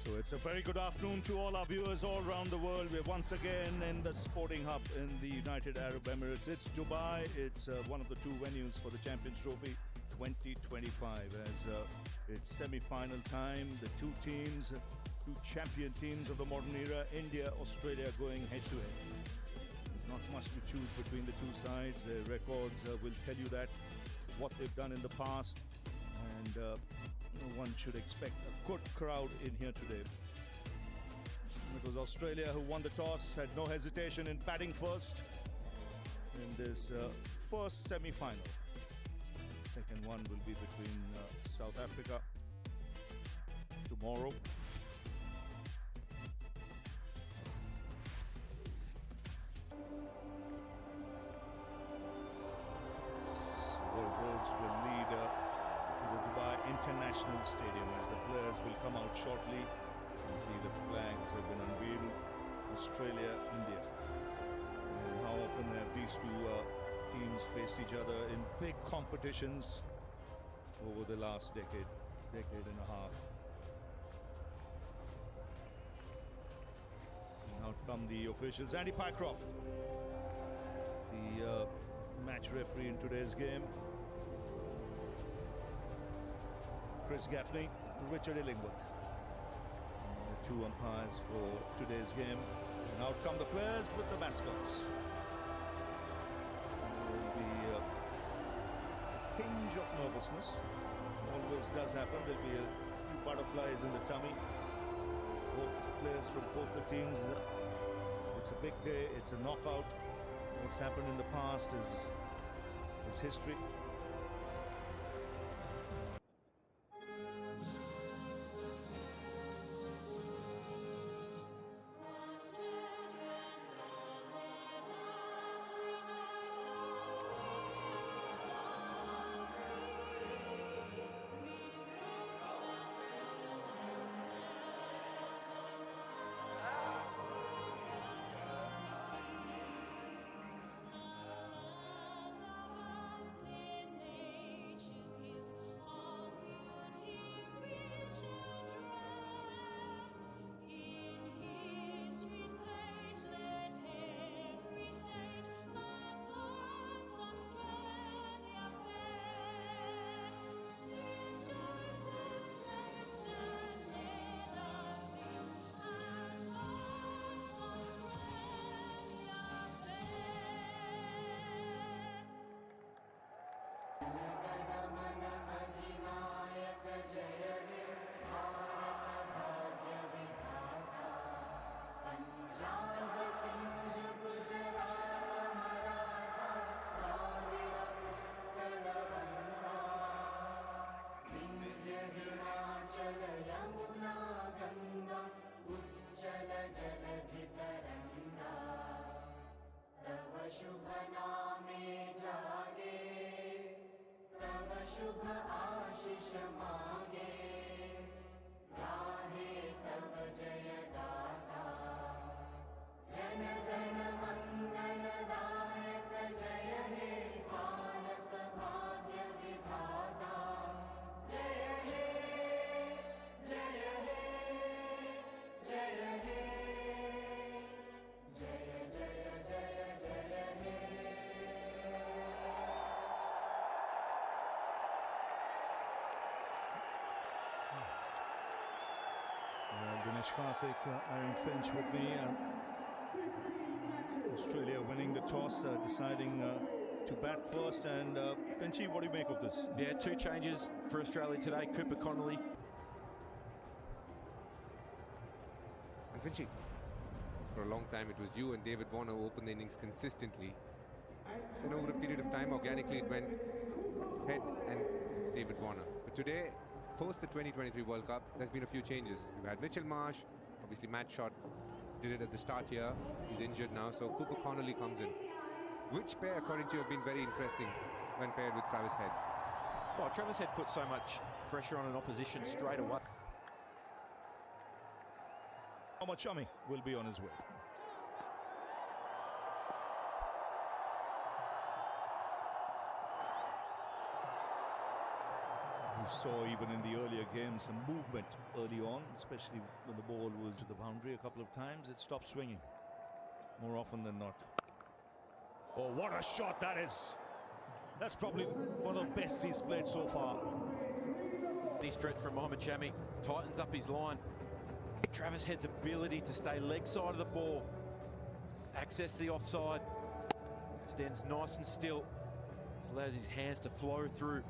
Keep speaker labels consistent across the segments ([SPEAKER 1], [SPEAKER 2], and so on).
[SPEAKER 1] So it's a very good afternoon to all our viewers all around the world. We're once again in the sporting hub in the United Arab Emirates. It's Dubai. It's one of the two venues for the Champions Trophy 2025 as it's semi-final time. The two champion teams of the modern era, India, Australia, going head-to-head. There's not much to choose between the two sides. Their records will tell you that, what they've done in the past, and one should expect a good crowd in here today. It was Australia who won the toss, had no hesitation in batting first in this first semi-final. Second one will be between South Africa tomorrow. The roads will lead to the Dubai International Stadium as the players will come out shortly. You can see the flags have been unveiled. Australia, India. And how often have these two teams faced each other in big competitions over the last decade and a half. And out come the officials. Andy Pycroft, the match referee in today's game. Chris Gaffney, Richard Illingworth, the two umpires for today's game. And out come the players with the mascots. There will be a tinge of nervousness. Always does happen. There'll be a few butterflies in the tummy. Both players from both the teams. It's a big day. It's a knockout. What's happened in the past is history.
[SPEAKER 2] शुभ नामे जागे तव शुभ आशीष मांगे गाहे तव जय गाथा जन गण मंगल दायक जय हे भारत भाग्य विधाता जय हे जय हे जय हे जय जय जय जय हे
[SPEAKER 1] Dinesh Karthik, Aaron Finch with me. Australia winning the toss, deciding to bat first. And Finchy, what do you make of this?
[SPEAKER 3] Yeah, two changes for Australia today. Cooper Connolly.
[SPEAKER 4] And Finchy, for a long time it was you and David Warner who opened the innings consistently. Then over a period of time, organically it went Head and David Warner. But today, post the 2023 World Cup, there's been a few changes. We've had Mitchell Marsh, obviously Matt Shott did it at the start here. He's injured now, so Cooper Connolly comes in. Which pair, according to you, have been very interesting when paired with Travis Head?
[SPEAKER 3] Well, Travis Head put so much pressure on an opposition straight away.
[SPEAKER 1] Mohammad Shami will be on his way. We saw even in the earlier games some movement early on, especially when the ball was to the boundary a couple of times. It stopped swinging more often than not. Oh, what a shot that is! That's probably one of the best he's played so far.
[SPEAKER 3] He stretch from Mohamed Shami, tightens up his line. Travis Head's ability to stay leg side of the ball, access the offside, stands nice and still, this allows his hands to flow through.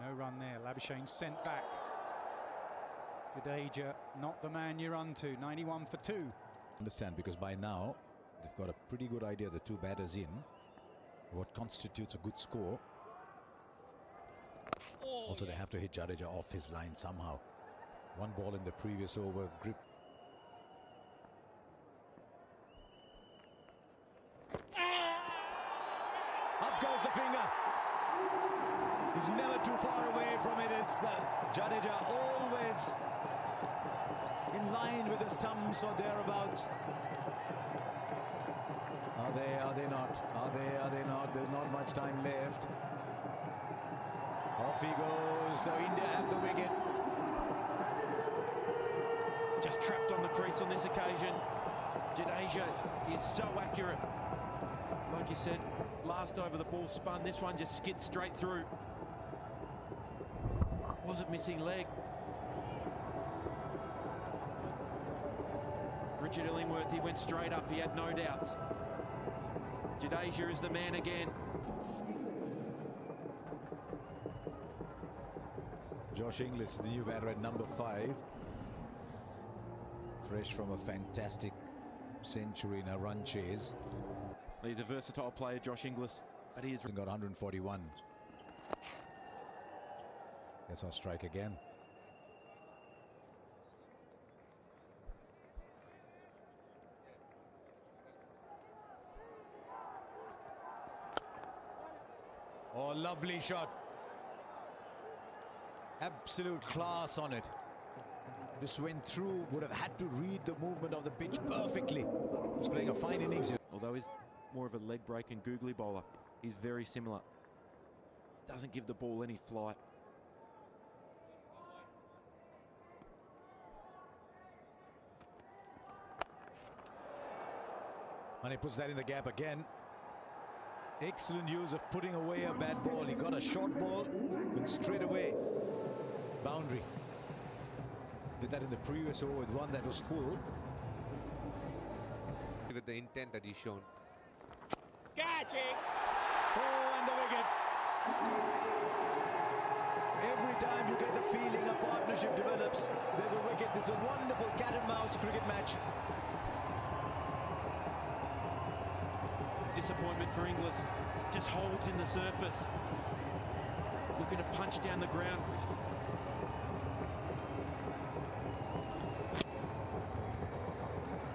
[SPEAKER 5] No run there. Labuschagne sent back. Jadeja, not the man you run to. 91 for 2.
[SPEAKER 6] Understand, because by now they've got a pretty good idea, the two batters in, what constitutes a good score. Also, they have to hit Jadeja off his line somehow. One ball in the previous over, grip. Up goes the finger. He's never too far away from it. It's Jadeja always in line with the stumps or thereabouts. Are they not? Are they not? There's not much time left. Off he goes. So India have the wicket.
[SPEAKER 3] Just trapped on the crease on this occasion. Jadeja is so accurate. Like you said, last over the ball spun. This one just skids straight through. Wasn't missing leg. Richard Illingworth, he went straight up. He had no doubts. Jadeja is the man again.
[SPEAKER 6] Josh Inglis, the new batter at number 5. Fresh from a fantastic century in a run chase.
[SPEAKER 3] He's a versatile player, Josh Inglis, but he has
[SPEAKER 6] got 141. That's our strike again. Oh, lovely shot. Absolute class on it. Just went through, would have had to read the movement of the pitch perfectly. He's playing a fine innings here.
[SPEAKER 3] Although he's more of a leg break and googly bowler, he's very similar. Doesn't give the ball any flight.
[SPEAKER 6] And he puts that in the gap again. Excellent use of putting away a bad ball. He got a short ball and straight away boundary. Did that in the previous over with one that was full.
[SPEAKER 4] With the intent that he's shown.
[SPEAKER 6] Catching! Oh, and the wicket. Every time you get the feeling a partnership develops, there's a wicket. This is a wonderful cat and mouse cricket match.
[SPEAKER 3] Disappointment for Inglis. Just holds in the surface. Looking to punch down the ground.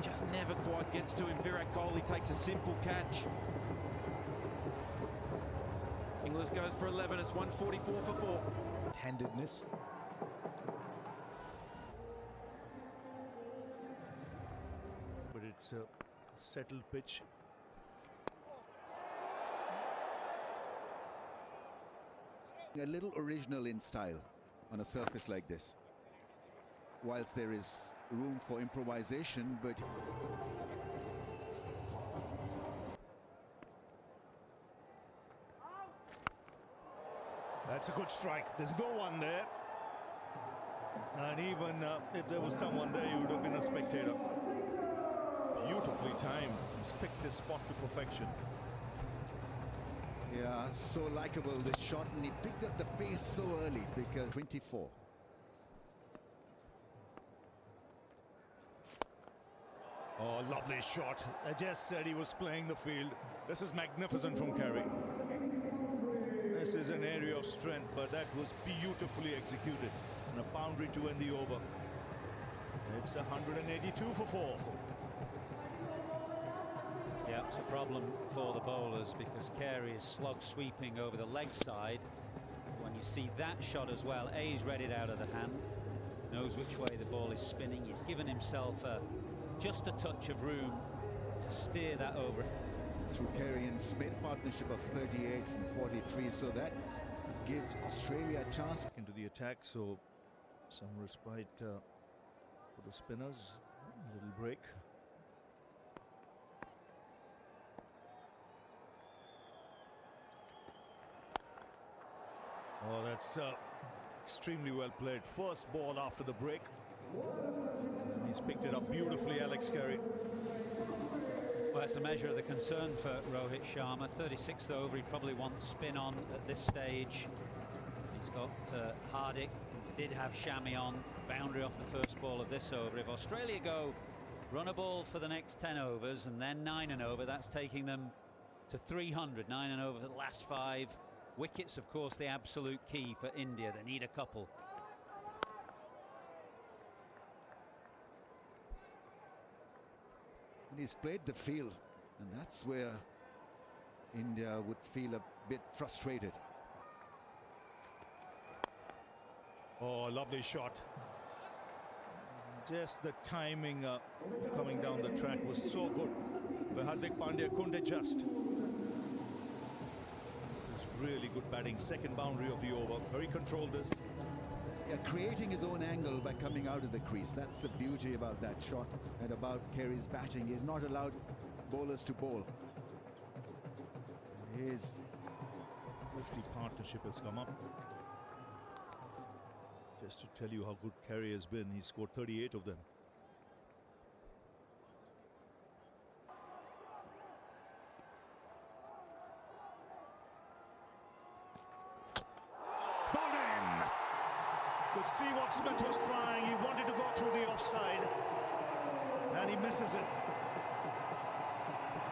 [SPEAKER 3] Just never quite gets to him. Virat Kohli takes a simple catch. Inglis goes for 11. It's 144 for 4.
[SPEAKER 6] Handedness.
[SPEAKER 1] But it's a settled pitch.
[SPEAKER 7] A little original in style on a surface like this. Whilst there is room for improvisation, but
[SPEAKER 1] That's a good strike. There's no one there. And even if there was someone there, you would have been a spectator. Beautifully timed. He's picked his spot to perfection.
[SPEAKER 7] yeah, so likable this shot, and he picked up the pace so early because 24.
[SPEAKER 1] Oh, lovely shot. I just said he was playing the field. This is magnificent from Carey. This is an area of strength, but that was beautifully executed. And a boundary to end the over. It's 182 for 4.
[SPEAKER 8] Yeah, it's a problem for the bowlers because Carey is slog sweeping over the leg side. When you see that shot as well, he's read it out of the hand, knows which way the ball is spinning. He's given himself just a touch of room to steer that over.
[SPEAKER 7] through Carey and Smith, partnership of 38 from 43. So that gives Australia a chance
[SPEAKER 1] into the attack, so some respite for the spinners. A little break. Oh, that's extremely well played. First ball after the break. And he's picked it up beautifully, Alex Carey.
[SPEAKER 8] Well, that's a measure of the concern for Rohit Sharma. 36th over, he probably wants spin on at this stage. He's got Hardik, did have Shami on, boundary off the first ball of this over. If Australia go run a ball for the next 10 overs and then 9 and over, that's taking them to 300. 9 and over for the last 5. Wickets, of course, the absolute key for India. They need a couple.
[SPEAKER 7] And he's played the field, and that's where India would feel a bit frustrated.
[SPEAKER 1] Oh, lovely shot. Just the timing of coming down the track was so good, but Hardik Pandya couldn't adjust. This is really good batting. Second boundary of the over. Very controlled this.
[SPEAKER 7] Yeah, creating his own angle by coming out of the crease. That's the beauty about that shot and about Carey's batting. He's not allowed bowlers to bowl. And his
[SPEAKER 1] 50 partnership has come up. Just to tell you how good Carey has been, he scored 38 of them. Could see what Smith was trying. He wanted to go through the offside, and he misses it.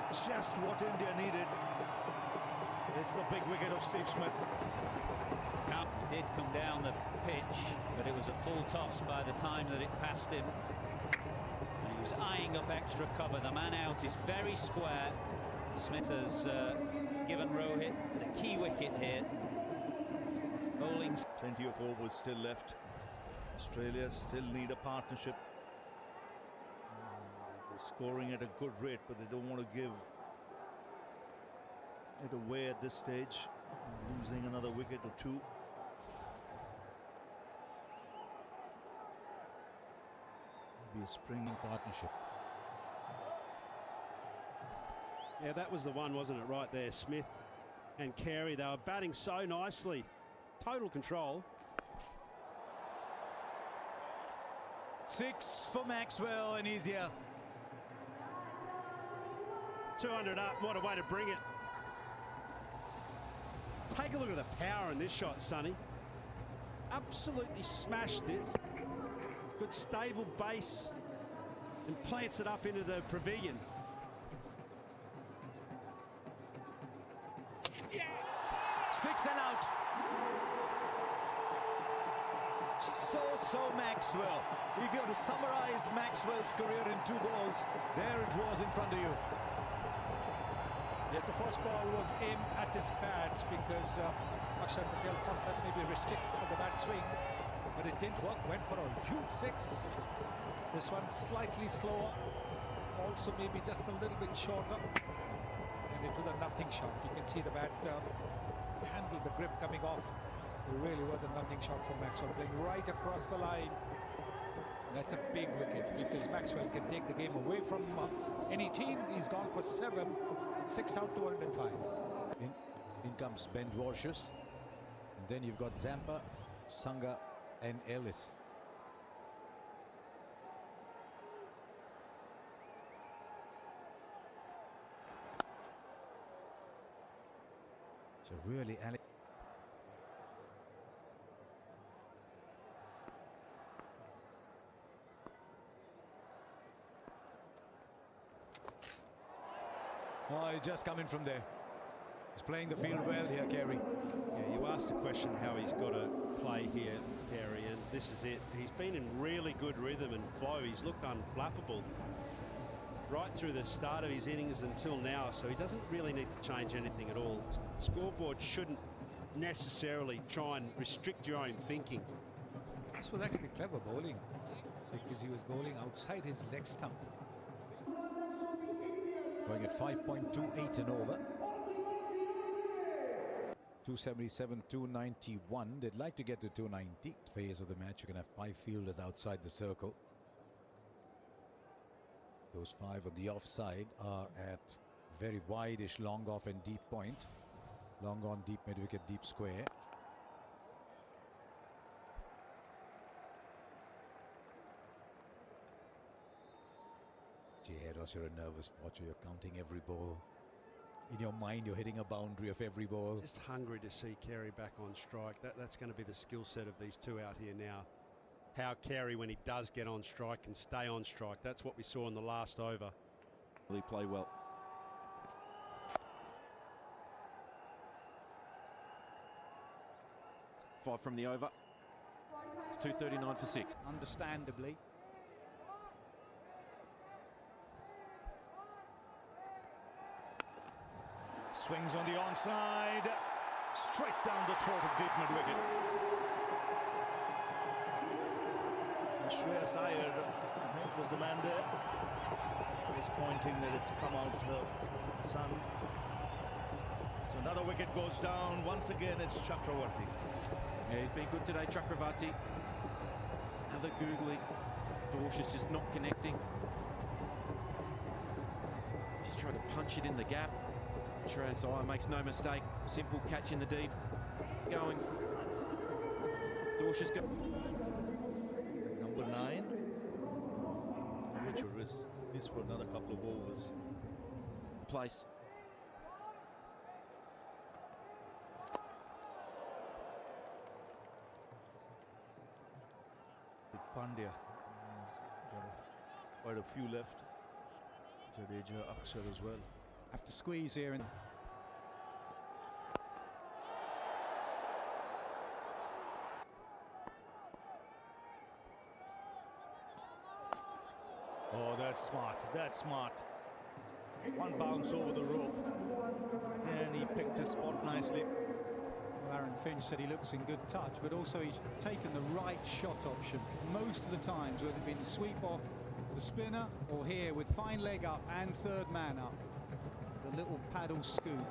[SPEAKER 1] Just what India needed. It's the big wicket of Steve Smith.
[SPEAKER 8] It did come down the pitch, but it was a full toss by the time that it passed him. And he was eyeing up extra cover. The man out is very square. Smith has given Rohit the key wicket here. Bowling.
[SPEAKER 1] Plenty of overs still left. Australia still need a partnership. They're scoring at a good rate, but they don't want to give it away at this stage. Losing another wicket or two. Maybe a springing partnership.
[SPEAKER 9] Yeah, that was the one, wasn't it, right there? Smith and Carey, they were batting so nicely. Total control.
[SPEAKER 6] 6 for Maxwell, and he's here.
[SPEAKER 9] 200 up, what a way to bring it. Take a look at the power in this shot, Sonny. Absolutely smashed it. Good stable base and plants it up into the pavilion.
[SPEAKER 6] Yeah. 6 and out. So Maxwell. If you have to summarize Maxwell's career in 2 balls, there it was in front of you.
[SPEAKER 5] Yes, the first ball was aimed at his pads because Axar Patel thought that maybe restrict for the bat swing, but it didn't work. Went for a huge 6. This one slightly slower, also maybe just a little bit shorter, and it was a nothing shot. You can see the bat handled the grip coming off. It really was a nothing shot for Maxwell, playing right across the line. That's a big wicket because Maxwell can take the game away from any team. He's gone for 7, 6 out, 205.
[SPEAKER 6] In comes Ben Dwarshuis, and then you've got Zampa, Sangha and Ellis. So really, Alex. Oh, he's just coming from there. He's playing the field well here, Carey.
[SPEAKER 9] Yeah, you asked the question how he's got to play here, Carey, and this is it. He's been in really good rhythm and flow. He's looked unflappable right through the start of his innings until now, so he doesn't really need to change anything at all. Scoreboard shouldn't necessarily try and restrict your own thinking.
[SPEAKER 5] This was actually clever bowling because he was bowling outside his leg stump.
[SPEAKER 6] going at 5.28 and over. 277, 291. They'd like to get to 290. Phase of the match, you're going to have 5 fielders outside the circle. Those 5 on the offside are at very wide-ish long off and deep point. Long on, deep mid-wicket, deep square. Eros, you're a nervous watcher. You're counting every ball. In your mind, you're hitting a boundary of every ball.
[SPEAKER 9] Just hungry to see Carey back on strike. That's going to be the skill set of these two out here now. How Carey, when he does get on strike, can stay on strike. That's what we saw in the last over.
[SPEAKER 3] Really play well. Five from the over. It's 2:39 for 6.
[SPEAKER 5] Understandably. Swings on the onside, straight down the throat of deep mid-wicket.
[SPEAKER 1] Shreyas Iyer, I think, was the man there. He's pointing that it's come out of the sun. So another wicket goes down. Once again, it's Chakravarthy.
[SPEAKER 3] Yeah, he's been good today, Chakravarthy. Another googly. Dorsch is just not connecting. Just trying to punch it in the gap. Shreyas Iyer makes no mistake. Simple catch in the deep. Going. Dorsch is going.
[SPEAKER 1] Number 9. Amateur is for another couple of overs.
[SPEAKER 3] Place.
[SPEAKER 1] Pandya has got quite a few left. Jadeja, Axar as well.
[SPEAKER 5] Have to squeeze here. And
[SPEAKER 1] oh, that's smart. That's smart. One bounce over the rope. And he picked his spot nicely.
[SPEAKER 5] well, Aaron Finch said he looks in good touch, but also he's taken the right shot option most of the times, whether it been sweep off the spinner or here with fine leg up and third man up. The little paddle scoop.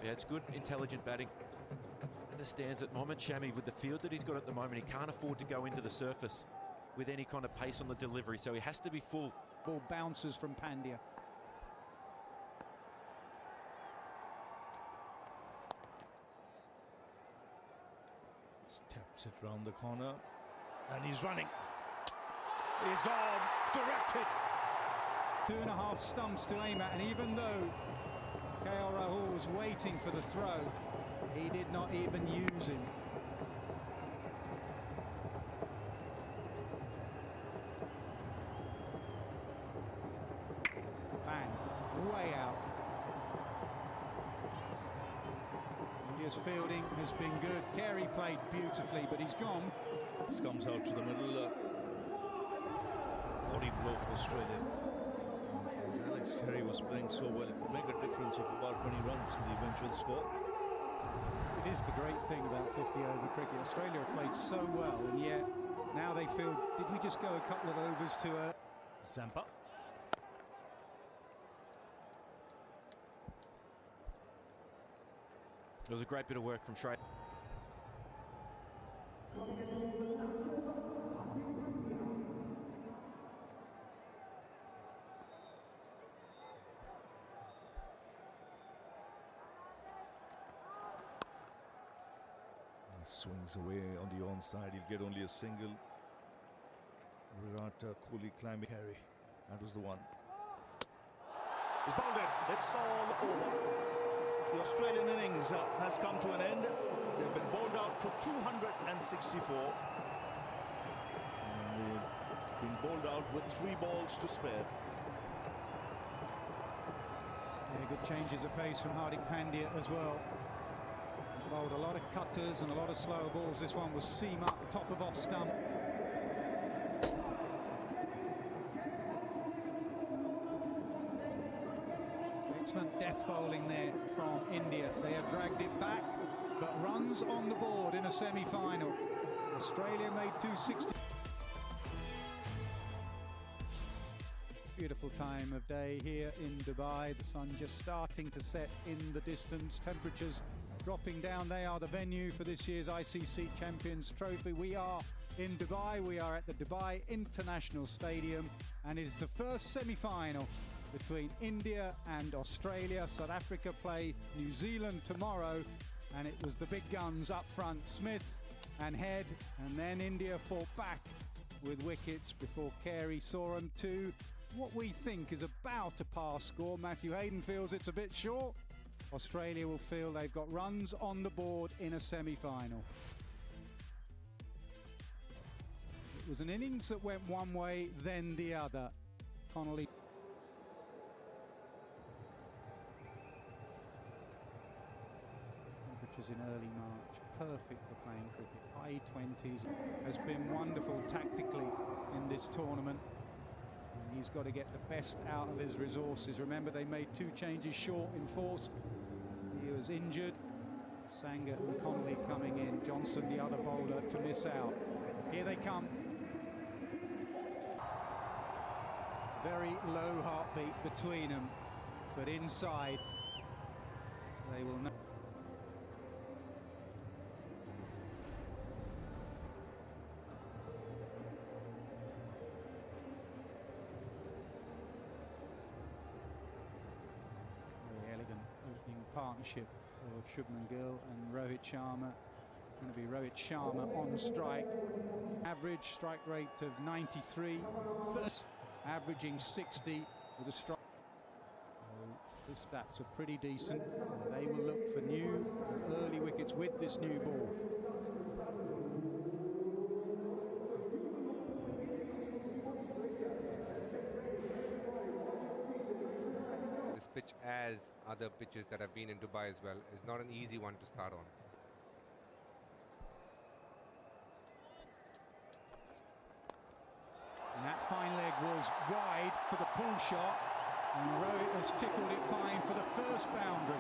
[SPEAKER 3] Yeah, it's good, intelligent batting. Understands that Mohammad Shami, with the field that he's got at the moment, he can't afford to go into the surface with any kind of pace on the delivery, so he has to be full.
[SPEAKER 5] Ball bounces from Pandya.
[SPEAKER 1] Steps it round the corner, and he's running. He's gone, directed.
[SPEAKER 5] 2.5 stumps to aim at, and even though KL Rahul was waiting for the throw, he did not even use him. Bang, way out. India's fielding has been good. Carey played beautifully, but he's gone.
[SPEAKER 1] This comes out to the middle. Body blow for Australia. As Alex Carey was playing so well, it would make a difference of about 20 runs to the eventual score.
[SPEAKER 5] It is the great thing about 50-over cricket. Australia have played so well, and yet now they feel, did we just go a couple of overs to a...
[SPEAKER 1] Zampa.
[SPEAKER 3] It was a great bit of work from Shreyas.
[SPEAKER 1] He swings away on the onside. He'll get only a single. Virat Kohli climbing. Carey. That was the one. He's bowled it. It's all over. The Australian innings has come to an end. They've been bowled out for 264. And they've been bowled out with 3 balls to spare.
[SPEAKER 5] Yeah, good changes of pace from Hardik Pandya as well. He bowled a lot of cutters and a lot of slower balls. This one was seam up, top of off stump. Excellent death bowling there from India. They have dragged it back, but runs on the board in a semi-final. Australia made 260. Beautiful time of day here in Dubai. The sun just starting to set in the distance. Temperatures dropping down. They are the venue for this year's ICC Champions Trophy. We are in Dubai. We are at the Dubai International Stadium, and it is the first semi-final between India and Australia. South Africa play New Zealand tomorrow, and it was the big guns up front, Smith and Head, and then India fought back with wickets before Carey saw them to what we think is about a pass score. Matthew Hayden feels it's a bit short. Australia will feel they've got runs on the board in a semi-final. It was an innings that went one way, then the other. Connolly. Temperatures in early March, perfect for playing cricket. High 20s, has been wonderful tactically in this tournament. And he's got to get the best out of his resources. Remember, they made 2 changes short enforced. He was injured. Sanger and Connolly coming in. Johnson, the other bowler, to miss out. Here they come. Very low heartbeat between them, but inside they will know. Very elegant opening partnership of Shubman Gill and Rohit Sharma. It's going to be Rohit Sharma on strike. Average strike rate of 93. Averaging 60 with a strike. The stats are pretty decent. They will look for new early wickets with this new ball.
[SPEAKER 4] This pitch, as other pitches that have been in Dubai as well, is not an easy one to start on.
[SPEAKER 5] And that fine leg was wide for the pull shot, and Rohit has tickled it fine for the first boundary.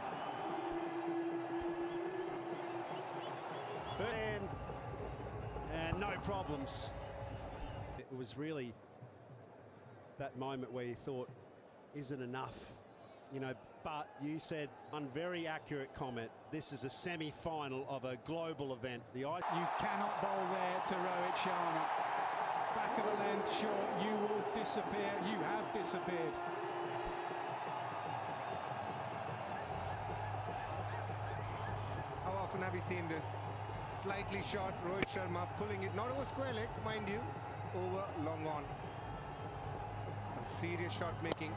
[SPEAKER 9] And no problems. It was really that moment where you thought, isn't enough, you know, but you said, on very accurate comment, this is a semi-final of a global event. You
[SPEAKER 5] cannot bowl there to Rohit Sharma. Back of the length short, you will disappear. You have disappeared.
[SPEAKER 4] How often have we seen this? Slightly short, Rohit Sharma pulling it, not over square leg, mind you, over long on. Some serious shot making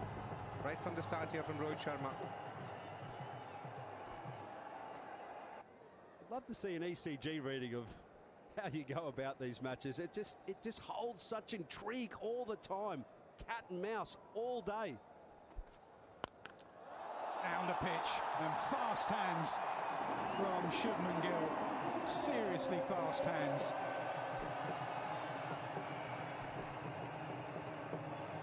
[SPEAKER 4] right from the start here from Rohit Sharma.
[SPEAKER 9] I'd love to see an ECG reading of how you go about these matches. It just holds such intrigue all the time. Cat and mouse all day.
[SPEAKER 5] Down the pitch, and fast hands from Shubman Gill. Seriously fast hands.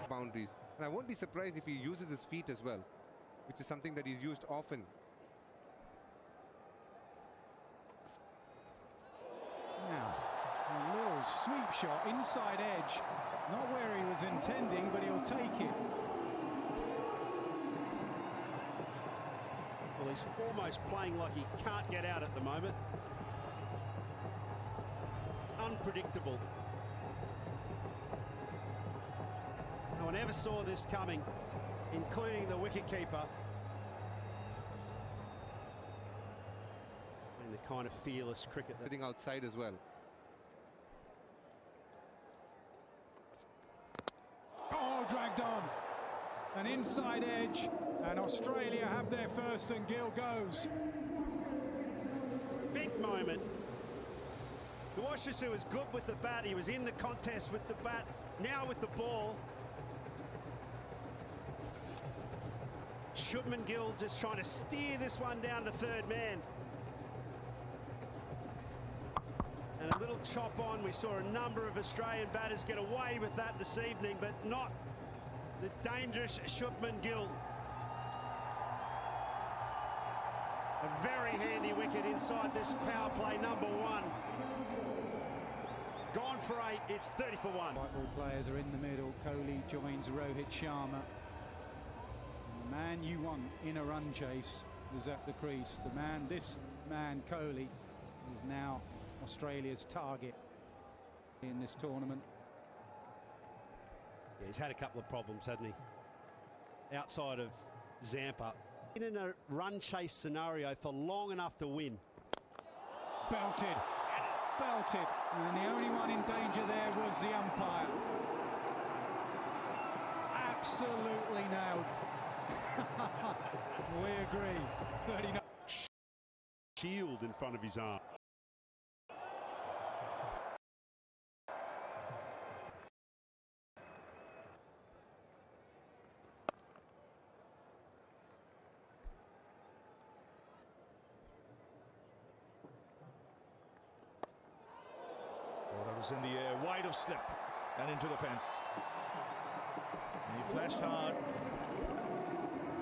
[SPEAKER 4] Boundaries. And I won't be surprised if he uses his feet as well, which is something that he's used often.
[SPEAKER 5] Now, a little sweep shot, inside edge. Not where he was intending, but he'll take it.
[SPEAKER 9] Well, he's almost playing like he can't get out at the moment. Unpredictable. No one ever saw this coming, including the wicketkeeper. And the kind of fearless cricket that...
[SPEAKER 4] Sitting outside as well.
[SPEAKER 5] Oh, dragged on. An inside edge, and Australia have their first, and Gill goes.
[SPEAKER 9] Big moment. Washington was good with the bat. He was in the contest with the bat. Now with the ball. Shubman Gill just trying to steer this one down to third man. And a little chop on. We saw a number of Australian batters get away with that this evening, but not the dangerous Shubman Gill. A very handy wicket inside this power play, number 1. Gone gone for 8. It's 30 for 1.
[SPEAKER 5] White ball players are in the middle. Kohli joins Rohit Sharma. The man you want in a run chase is at the crease. This man, Kohli, is now Australia's target in this tournament.
[SPEAKER 9] Yeah, he's had a couple of problems, hasn't he? Outside of Zampa. In a run chase scenario for long enough to win.
[SPEAKER 5] Belted. Belted. And the only one in danger there was the umpire. Absolutely nailed. We agree. 39.
[SPEAKER 9] Shield in front of his arm.
[SPEAKER 1] Oh, that was in the air, wide of slip and into the fence. And he flashed hard.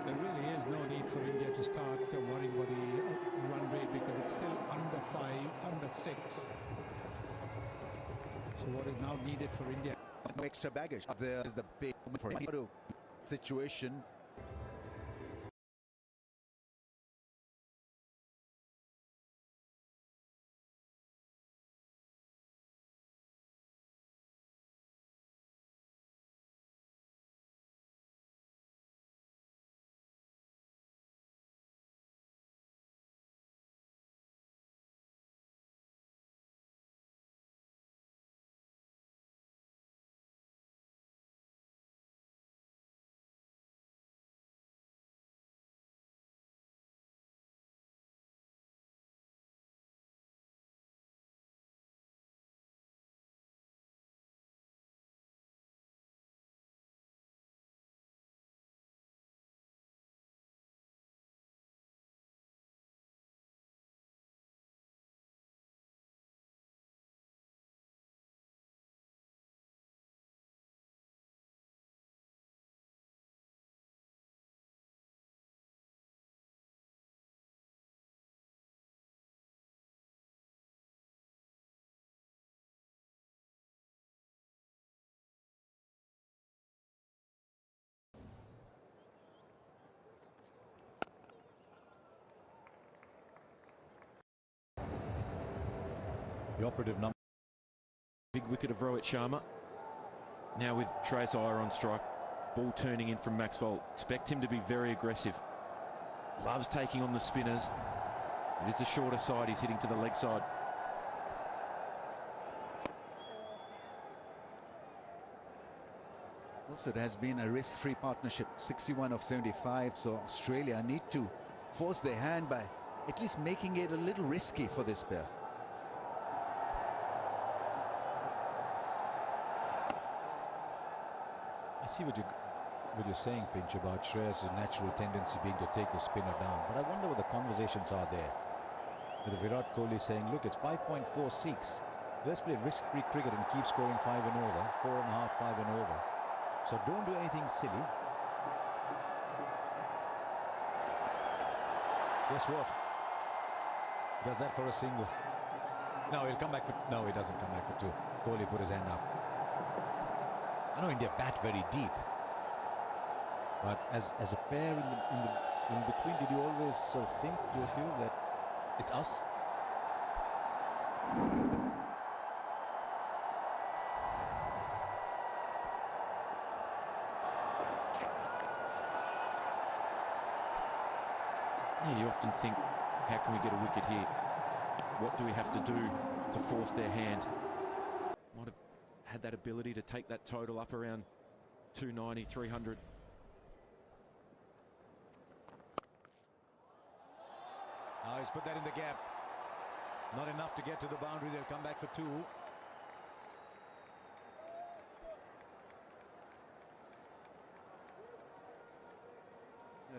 [SPEAKER 5] There really is no need for India to start worrying about the run rate because it's still under 5, under 6. So what is now needed for India?
[SPEAKER 7] No extra baggage. There is the big for him. Situation.
[SPEAKER 6] The operative number.
[SPEAKER 3] Big wicket of Rohit Sharma. Now with Trace Iyer on strike. Ball turning in from Maxwell. Expect him to be very aggressive. Loves taking on the spinners. It is the shorter side. He's hitting to the leg side.
[SPEAKER 7] Also, it has been a risk-free partnership, 61 of 75. So Australia need to force their hand by at least making it a little risky for this pair.
[SPEAKER 6] I see what you're saying, Finch, about Shreyas' natural tendency being to take the spinner down. But I wonder what the conversations are there. With Virat Kohli saying, look, it's 5.46. Let's play risk-free cricket and keep scoring 5 and over, 4.5, 5 and over. So don't do anything silly. Guess what? Does that for a single. No, he'll come back for... No, he doesn't come back for 2. Kohli put his hand up. I know India bat very deep, but as a pair in between, did you always sort of think, do you feel that it's us?
[SPEAKER 3] Yeah, you often think, how can we get a wicket here? What do we have to do to force their hand? Might have had that ability to take that total up around 290, 300.
[SPEAKER 6] Now he's put that in the gap. Not enough to get to the boundary. They'll come back for 2.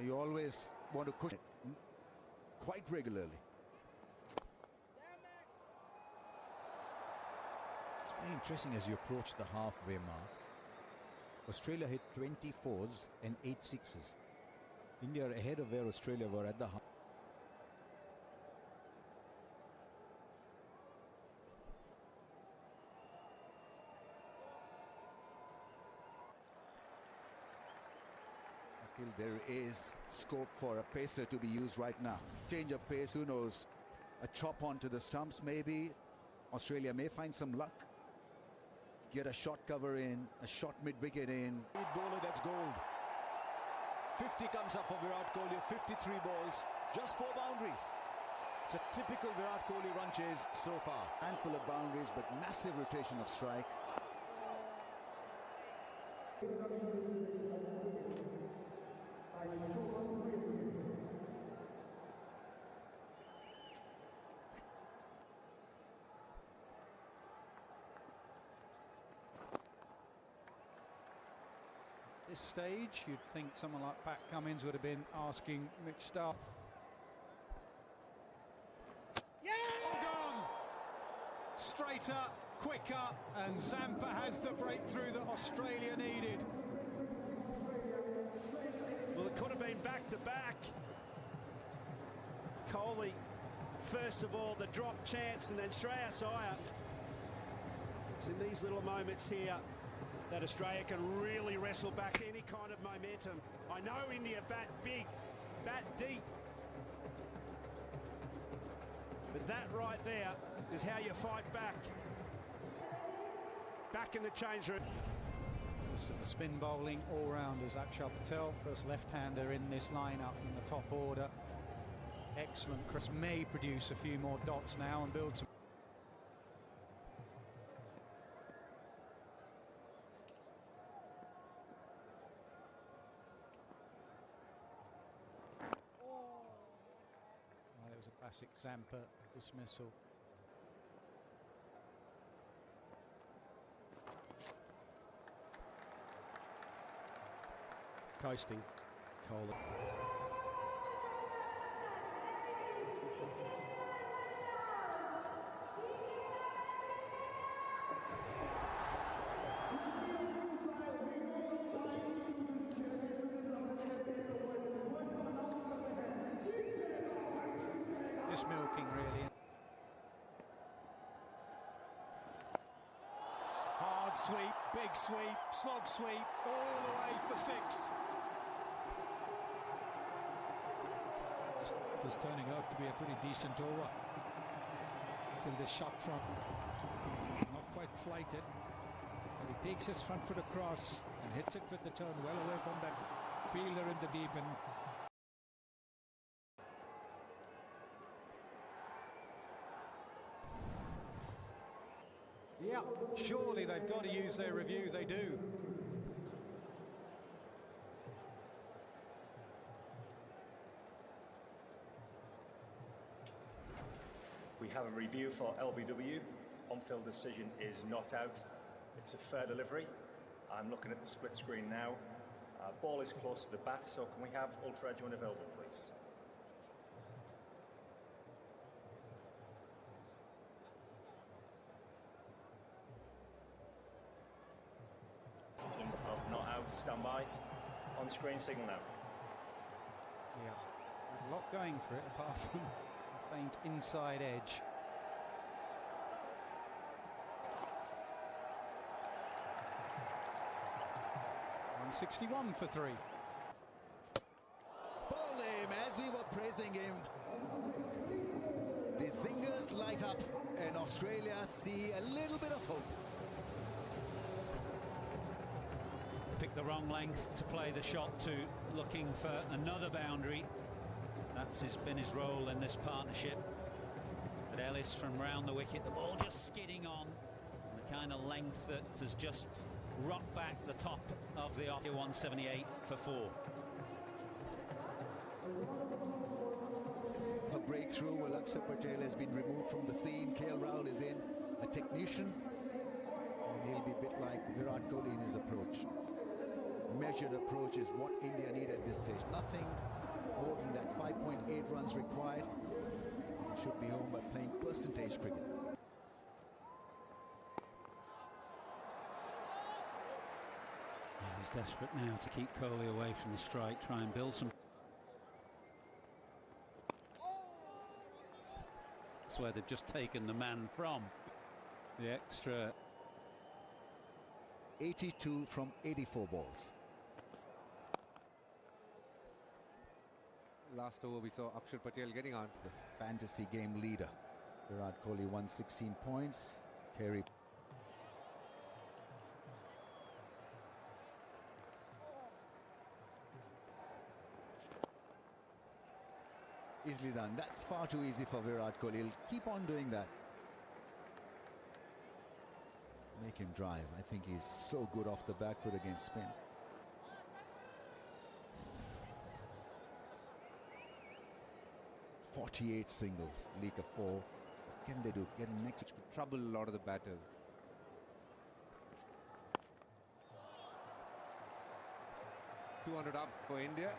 [SPEAKER 7] You always want to cushion it quite regularly.
[SPEAKER 6] It's very interesting as you approach the halfway mark. Australia hit 24s and 8 6s. India are ahead of where Australia were at the half.
[SPEAKER 7] feel there is scope for a pacer to be used right now. Change of pace, who knows? A chop onto the stumps maybe. Australia may find some luck. Get a shot cover in, a shot mid-wicket in.
[SPEAKER 6] Lead bowler, that's gold. 50 comes up for Virat Kohli, 53 balls, just 4 boundaries. It's a typical Virat Kohli run chase so far.
[SPEAKER 7] Handful of boundaries, but massive rotation of strike.
[SPEAKER 5] This stage, you'd think someone like Pat Cummins would have been asking Mitch Starc. Yeah! Gone! Straighter, quicker, and Zampa has the breakthrough that Australia needed.
[SPEAKER 9] Well, it could have been back-to-back. Kohli, first of all, the drop chance, and then Shreyas Iyer. It's in these little moments here that Australia can really wrestle back any kind of momentum. I know India bat big, bat deep. But that right there is how you fight back. Back in the change room.
[SPEAKER 5] Most of the spin bowling all-rounders. Axar Patel, first left-hander in this lineup in the top order. Excellent. Chris may produce a few more dots now and build some. There was a classic Zampa dismissal.
[SPEAKER 9] Coasting, Kohli.
[SPEAKER 5] Just milking, really. Hard sweep, big sweep, slog sweep, all the way for 6. It was turning out to be a pretty decent over till the shot from, not quite flighted, but he takes his front foot across and hits it with the turn well away from that fielder in the deep end. Yeah, surely they've got to use their review, they do.
[SPEAKER 10] We have a review for LBW. On-field decision is not out. It's a fair delivery. I'm looking at the split screen now. Ball is close to the bat, so can we have Ultra Edge when available, please? Decision of not out, stand by. On screen signal now.
[SPEAKER 5] Yeah, a lot going for it apart from a faint inside edge. .161 for 3.
[SPEAKER 7] Ball him as we were praising him. The zingers light up and Australia see a little bit of hope.
[SPEAKER 8] Picked the wrong length to play the shot to, looking for another boundary. That's been his role in this partnership. But Ellis from round the wicket, the ball just skidding on. The kind of length that has just rocked back the top of the off. 178 for 4.
[SPEAKER 7] A breakthrough. Well, Axar Patel has been removed from the scene. KL Rahul is in, a technician. And he'll be a bit like Virat Kohli in his approach. Measured approach is what India need at this stage. Nothing more than that. 5.8 runs required. Should be home by playing percentage cricket.
[SPEAKER 8] He's desperate now to keep Kohli away from the strike, try and build some. That's where they've just taken the man from. The extra.
[SPEAKER 7] 82 from 84 balls.
[SPEAKER 4] last over we saw Axar Patel getting on.
[SPEAKER 7] The fantasy game leader. Virat Kohli won 16 points. Kerry. Easily done. That's far too easy for Virat Kohli. He'll keep on doing that. Make him drive. I think he's so good off the back foot against spin. .48 singles. Leak of 4. What can they do? Get him next.
[SPEAKER 4] Could trouble a lot of the batters. .200 up for India.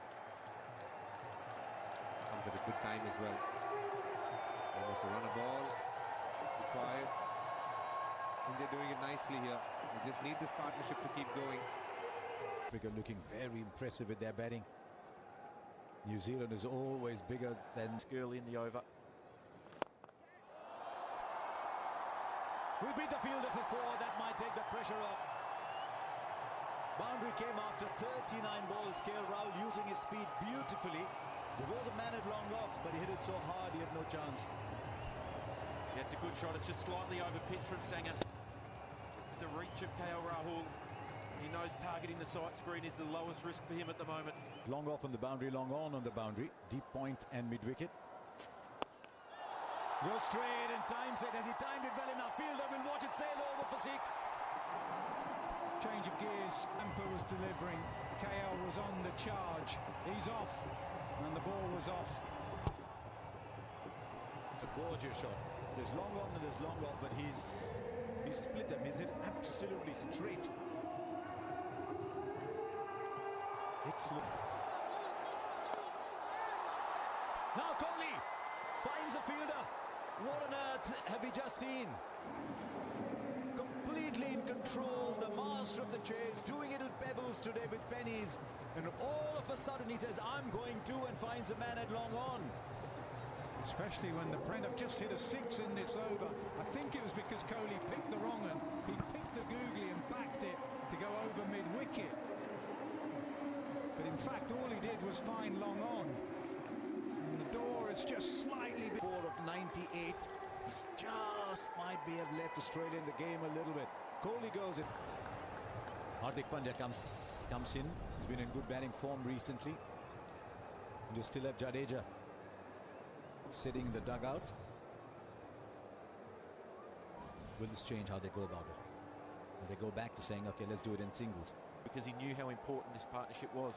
[SPEAKER 4] Comes at a good time as well. Almost a run a ball required. India doing it nicely here. They just need this partnership to keep going.
[SPEAKER 6] Africa looking very impressive with their batting. New Zealand is always bigger than
[SPEAKER 3] early in the over.
[SPEAKER 6] We beat the fielder for 4. That might take the pressure off. Boundary came after 39 balls. KL Rahul using his feet beautifully. There was a man at long off, but he hit it so hard he had no chance.
[SPEAKER 3] Yeah, it's a good shot. It's just slightly over pitch from Sangha. With the reach of KL Rahul, he knows targeting the sight screen is the lowest risk for him at the moment.
[SPEAKER 6] Long off on the boundary, long on the boundary. Deep point and mid-wicket. Goes straight and times it. Has he timed it well enough? Fielder will watch it sail over for 6.
[SPEAKER 5] Change of gears. Amper was delivering. KL was on the charge. He's off. And the ball was off.
[SPEAKER 6] It's a gorgeous shot. There's long on and there's long off, but he's split them. He's hit absolutely straight. Excellent. Now Kohli finds the fielder. What on earth have we just seen? Completely in control, the master of the chase, doing it with pebbles today with pennies. And all of a sudden he says, I'm going to, and finds a man at long on.
[SPEAKER 5] Especially when the Prem have just hit a 6 in this over. I think it was because Kohli picked the wrong one. He picked the googly and backed it to go over mid-wicket. But in fact, all he did was find long on. And the door is just slightly...
[SPEAKER 6] 4 of 98. He's just might be have left Australia in the game a little bit. Kohli goes in. Hardik Pandya comes in. He's been in good batting form recently. And you still have Jadeja sitting in the dugout. Will this change how they go about it? Will they go back to saying, okay, let's do it in singles?
[SPEAKER 3] Because he knew how important this partnership was.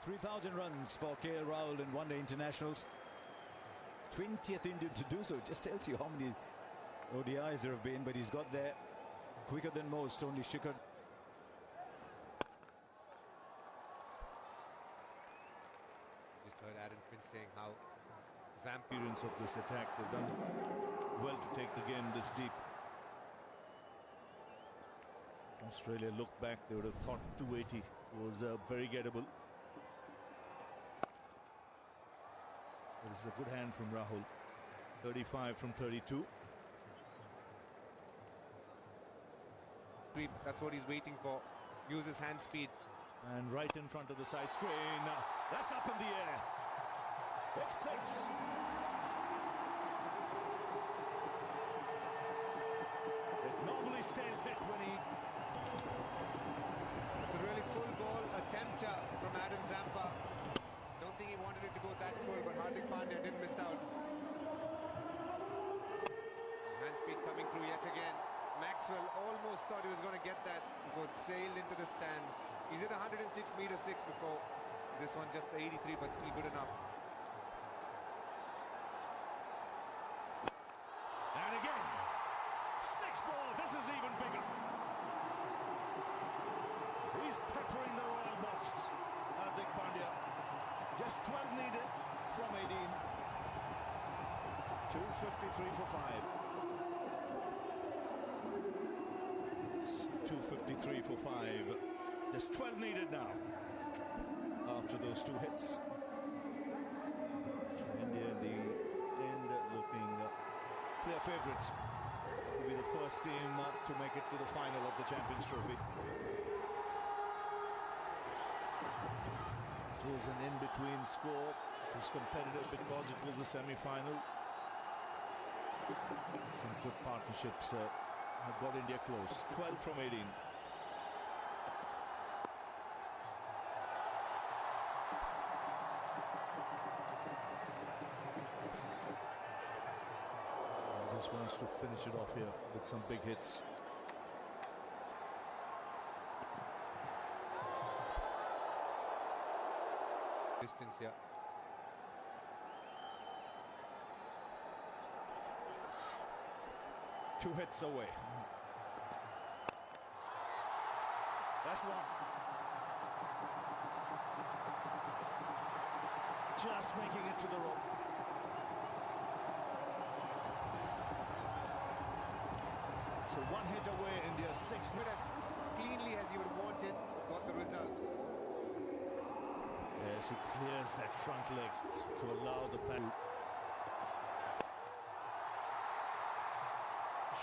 [SPEAKER 6] .3,000 runs for KL Rahul in one-day internationals. 20th Indian to do so. It just tells you how many ODIs there have been, but he's got there quicker than most. Only Shikhar.
[SPEAKER 4] Just heard Aaron Finch saying how Zampa
[SPEAKER 1] Experience of this attack, they've done well to take the game this deep. Australia looked back, they would have thought 280 was very gettable. This is a good hand from Rahul. 35 from 32.
[SPEAKER 4] That's what he's waiting for. Use his hand speed.
[SPEAKER 1] And right in front of the side screen. That's up in the air. It's 6. It normally stays hit when he...
[SPEAKER 4] It's a really full ball attempter from Adam Zampa. Don't think he wanted it to go that full, but Hardik Pandya didn't miss out. Hand speed coming through yet again. Maxwell almost thought he was going to get that before it sailed into the stands. He's at 106 meter 6 before. This one just the 83, but still good enough.
[SPEAKER 1] And again, 6 ball. This is even bigger. He's peppering the royal box. Hardik Pandya. Just 12 needed from 18. 253 for 5. 253 for 5. Just 12 needed now after those 2 hits. So India in the end looking clear favourites to be the first team to make it to the final of the Champions Trophy. It was an in-between score. It was competitive because it was a semi-final. Some good partnerships have got India close. 12 from 18. He just wants to finish it off here with some big hits.
[SPEAKER 4] Distance here.
[SPEAKER 1] Two hits away. That's one. Just making it to the rope. So one hit away, India 6.
[SPEAKER 4] But as cleanly as you would want it, got the result.
[SPEAKER 1] Yes, he clears that front leg to allow the pass.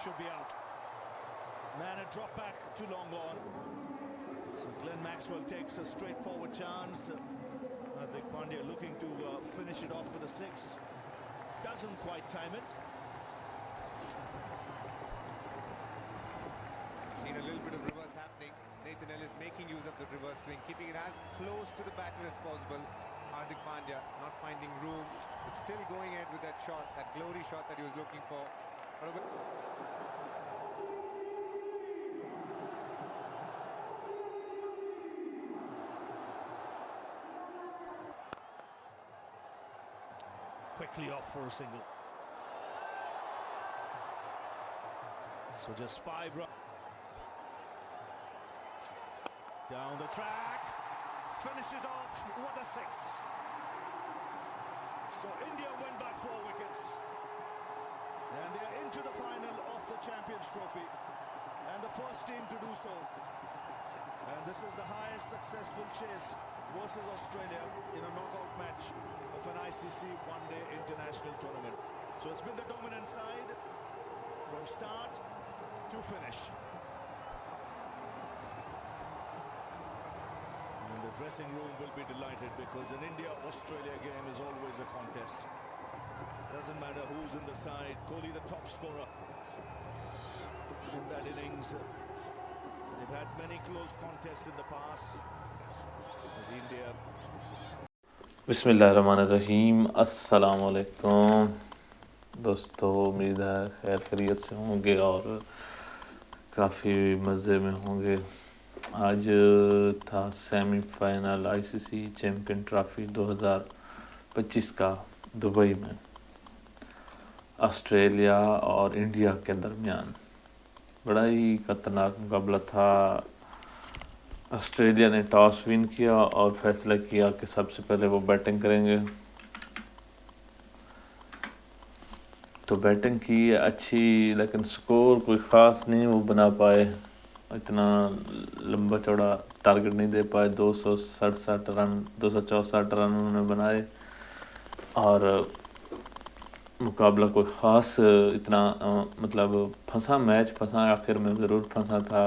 [SPEAKER 1] Should be out. Man, a drop back too long on. So Glenn Maxwell takes a straightforward chance. Hardik Pandya looking to finish it off with a 6. Doesn't quite time it.
[SPEAKER 4] Seen a little bit of reverse happening. Nathan Ellis making use of the reverse swing, keeping it as close to the batter as possible. Hardik Pandya not finding room, but still going ahead with that shot, that glory shot that he was looking for.
[SPEAKER 1] Quickly off for a single. So just 5 runs. Down the track. Finish it off with a 6. So India win by 4 wickets. And they are into the final of the Champions Trophy. And the first team to do so. And this is the highest successful chase versus Australia in a knockout match of an ICC one-day international tournament. So it's been the dominant side from start to finish. And the dressing room will be delighted because an India-Australia game is always a contest. Doesn't matter who's in the side. Kohli, the top scorer in that innings. They've had many close contests in the past. But India.
[SPEAKER 11] बिस्मिल्लाहिर्रहमानिर्रहीम अस्सलाम वालेकुम दोस्तों, उम्मीद है खैर खैरियत से होंगे और काफ़ी मज़े में होंगे। आज था सेमीफाइनल आईसीसी चैम्पियन ट्रॉफी 2025 का दुबई में ऑस्ट्रेलिया और इंडिया के दरमियान। बड़ा ही खतरनाक मुकाबला था। ऑस्ट्रेलिया ने टॉस विन किया और फैसला किया कि सबसे पहले वो बैटिंग करेंगे। तो बैटिंग की अच्छी, लेकिन स्कोर कोई ख़ास नहीं वो बना पाए। इतना लंबा चौड़ा टारगेट नहीं दे पाए। 267 रन 264 रन उन्होंने बनाए और मुकाबला कोई ख़ास इतना मतलब फंसा, मैच फंसा, आखिर में ज़रूर फंसा था।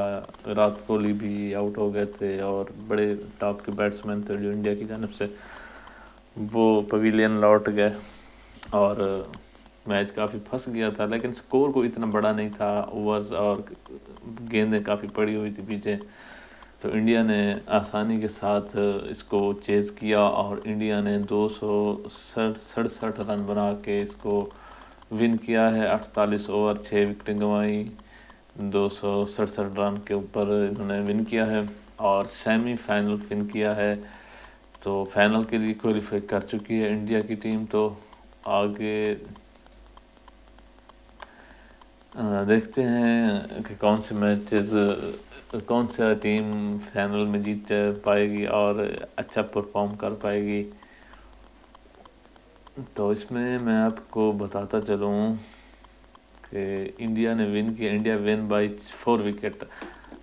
[SPEAKER 11] विराट कोहली भी आउट हो गए थे और बड़े टॉप के बैट्समैन थे जो इंडिया की जानब से, वो पवेलियन लौट गए और मैच काफ़ी फंस गया था। लेकिन स्कोर कोई इतना बड़ा नहीं था। ओवर्स और गेंदें काफ़ी पड़ी हुई थी पीछे, तो इंडिया ने आसानी के साथ इसको चेज़ किया और इंडिया ने 267 रन बना के इसको विन किया है। 48 ओवर 6 विकेटें गंवाई, 267 रन के ऊपर इन्होंने विन किया है और सेमीफाइनल विन किया है। तो फाइनल के लिए क्वालिफाई कर चुकी है इंडिया की टीम। तो आगे देखते हैं कि कौन से मैचेस, कौन सा टीम फाइनल में जीत पाएगी और अच्छा परफॉर्म कर पाएगी। तो इसमें मैं आपको बताता चलूँ कि इंडिया ने विन किया। India win bye 4 wicket.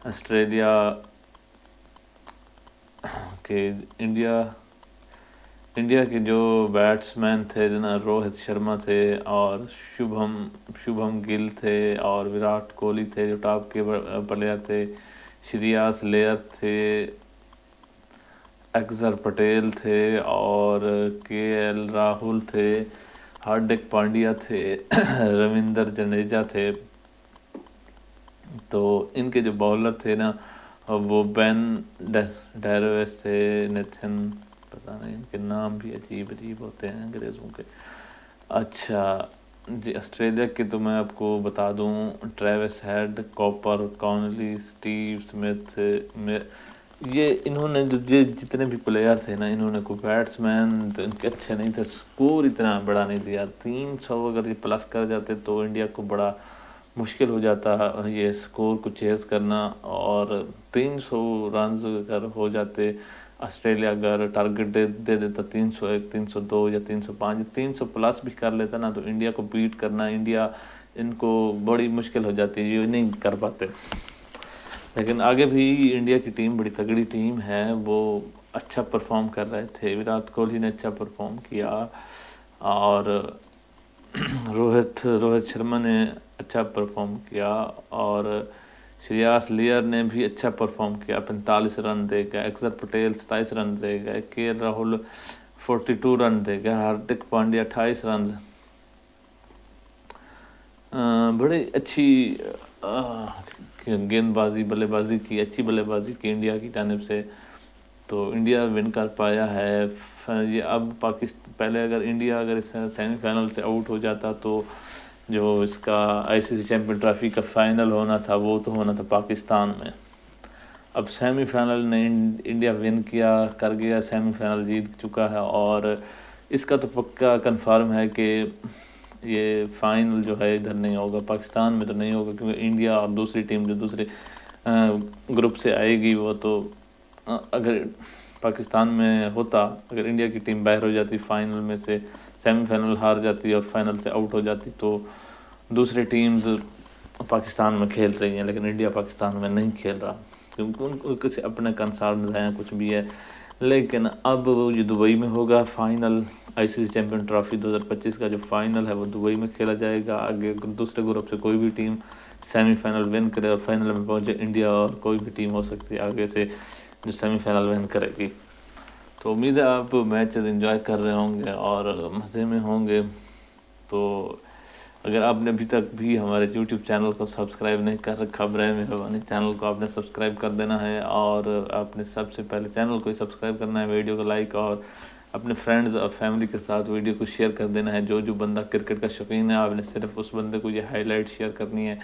[SPEAKER 11] Australia के इंडिया के जो बैट्समैन थे जना रोहित शर्मा थे और शुभम गिल थे और विराट कोहली थे जो टॉप के प्लेयर थे। श्रेयस अय्यर थे अक्सर पटेल थे और KL राहुल थे, हार्दिक पांड्या थे, रविंद्र जडेजा थे। तो इनके जो बॉलर थे ना वो बेन डैरोवेस थे, नेथन, पता नहीं इनके नाम भी अजीब अजीब होते हैं अंग्रेज़ों के। अच्छा जी, ऑस्ट्रेलिया के तो मैं आपको बता दूं, Travis head, copper, Conley, Steve Smith, ये इन्होंने जो ये जितने भी प्लेयर थे ना, इन्होंने कोई बैट्समैन तो इनके अच्छे नहीं थे, स्कोर इतना बड़ा नहीं दिया। 300 अगर ये प्लस कर जाते तो इंडिया को बड़ा मुश्किल हो जाता ये स्कोर को चेज़ करना। और 300 रन अगर हो जाते, ऑस्ट्रेलिया अगर टारगेट दे देता 301, 302 या 305, 300 प्लस भी कर लेता ना, तो इंडिया को बीट करना, इंडिया इनको बड़ी मुश्किल हो जाती है, ये नहीं कर पाते। लेकिन आगे भी इंडिया की टीम बड़ी तगड़ी टीम है, वो अच्छा परफॉर्म कर रहे थे। विराट कोहली ने अच्छा परफॉर्म किया और रोहित शर्मा ने अच्छा परफॉर्म किया और श्रेयस अय्यर ने भी अच्छा परफॉर्म किया, 45 रन दे गए। अक्षर पटेल 27 रन दे गए। KL राहुल 42 रन दे गए। हार्दिक पांड्या 28 रन। बड़ी अच्छी गेंदबाजी, बल्लेबाजी की, अच्छी बल्लेबाजी की इंडिया की जानिब से, तो इंडिया विन कर पाया है। ये अब पाकिस्तान, पहले अगर इंडिया अगर इस सेमीफाइनल से आउट हो जाता तो जो इसका ICC चैम्पियन ट्रॉफी का फाइनल होना था वो तो होना था पाकिस्तान में। अब सेमीफाइनल ने इंडिया विन किया, कर गया, सेमीफाइनल जीत चुका है और इसका तो पक्का कंफर्म है कि ये फाइनल जो है इधर नहीं होगा, पाकिस्तान में तो नहीं होगा, क्योंकि इंडिया और दूसरी टीम जो दूसरे ग्रुप से आएगी वो तो अगर पाकिस्तान में होता, अगर इंडिया की टीम बाहर हो जाती फाइनल में से, सेमीफाइनल हार जाती और फाइनल से आउट हो जाती, तो दूसरी टीम्स पाकिस्तान में खेल रही हैं, लेकिन इंडिया पाकिस्तान में नहीं खेल रहा क्योंकि उनको कुछ अपने कंसर्न हैं, कुछ भी है। लेकिन अब ये दुबई में होगा फाइनल, ICC चैम्पियन ट्रॉफी 2025 का जो फाइनल है वो दुबई में खेला जाएगा। आगे दूसरे ग्रुप से कोई भी टीम सेमीफाइनल विन करे और फाइनल में पहुंचे, इंडिया और कोई भी टीम हो सकती है आगे से जो सेमीफाइनल विन करेगी। तो उम्मीद है आप मैचेस एंजॉय कर रहे होंगे और मज़े में होंगे। तो अगर आपने अभी तक भी हमारे YouTube चैनल को सब्सक्राइब नहीं कर रखा, बराए मेहरबानी चैनल को आपने सब्सक्राइब कर देना है और आपने सबसे पहले चैनल को ही सब्सक्राइब करना है, वीडियो को लाइक और अपने फ्रेंड्स और फैमिली के साथ वीडियो को शेयर कर देना है। जो बंदा क्रिकेट का शौकीन है, आपने सिर्फ उस बंदे को ये हाईलाइट शेयर करनी है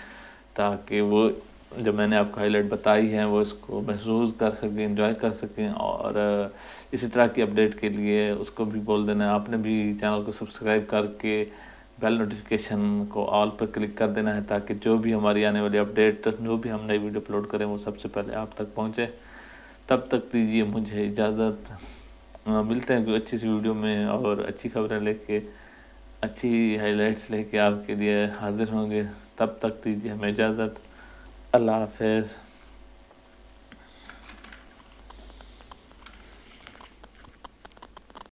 [SPEAKER 11] ताकि वो जो मैंने आपको हाईलाइट बताई है वो इसको महसूस कर सकें, एंजॉय कर सकें। और इसी तरह की अपडेट के लिए उसको भी बोल देना है, आपने भी चैनल को सब्सक्राइब करके बेल नोटिफिकेशन को ऑल पर क्लिक कर देना है ताकि जो भी हमारी आने वाली अपडेट, जो भी हम नई वीडियो अपलोड करें वो सबसे पहले आप तक पहुंचे। तब तक दीजिए मुझे इजाज़त, मिलते हैं कोई अच्छी सी वीडियो में और अच्छी खबरें लेके, अच्छी हाईलाइट्स लेके आपके लिए हाजिर होंगे। तब तक दीजिए हमें इजाज़त। अल्लाह हाफ़िज़।